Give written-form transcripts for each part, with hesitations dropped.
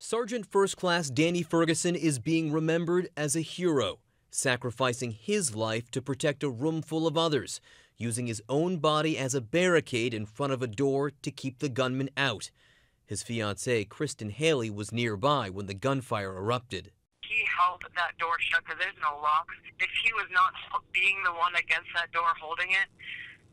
Sergeant First Class Danny Ferguson is being remembered as a hero, sacrificing his life to protect a room full of others, using his own body as a barricade in front of a door to keep the gunman out. His fiancée, Kristen Haley, was nearby when the gunfire erupted. He held that door shut because there's no locks. If he was not being the one against that door holding it,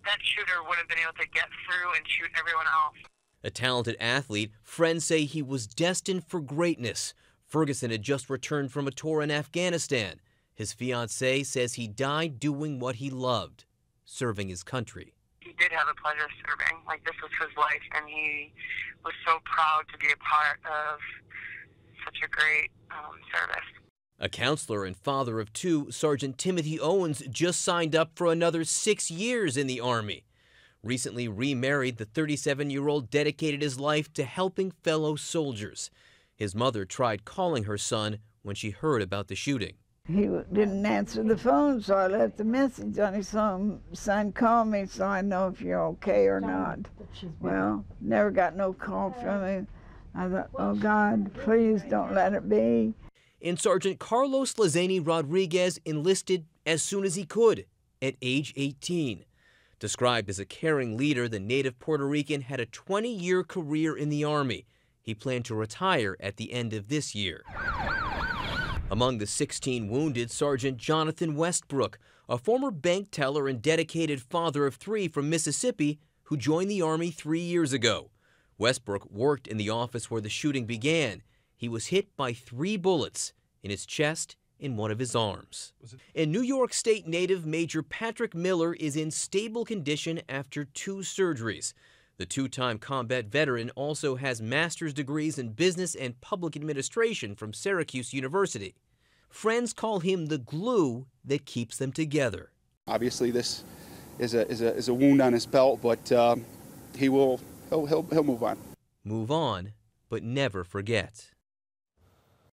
that shooter would have been able to get through and shoot everyone else. A talented athlete, friends say he was destined for greatness. Ferguson had just returned from a tour in Afghanistan. His fiancée says he died doing what he loved, serving his country. He did have a pleasure serving. This was his life, and he was so proud to be a part of such a great service. A counselor and father of two, Sergeant Timothy Owens just signed up for another 6 years in the Army. Recently remarried, the 37-year-old dedicated his life to helping fellow soldiers. His mother tried calling her son when she heard about the shooting. He didn't answer the phone, so I left a message on his phone. Son, call me so I know if you're okay or not. Well, never got no call from him. I thought, oh God, please don't let it be. And Sergeant Carlos Lazani Rodriguez enlisted as soon as he could, at age 18. Described as a caring leader, the native Puerto Rican had a 20-year career in the Army. He planned to retire at the end of this year. Among the 16 wounded, Sergeant Jonathan Westbrook, a former bank teller and dedicated father of 3 from Mississippi who joined the Army 3 years ago. Westbrook worked in the office where the shooting began. He was hit by 3 bullets in his chest and one of his arms. And New York State native Major Patrick Miller is in stable condition after 2 surgeries. The 2-time combat veteran also has master's degrees in business and public administration from Syracuse University. Friends call him the glue that keeps them together. Obviously, this is a wound on his belt, but he'll move on. Move on, but never forget.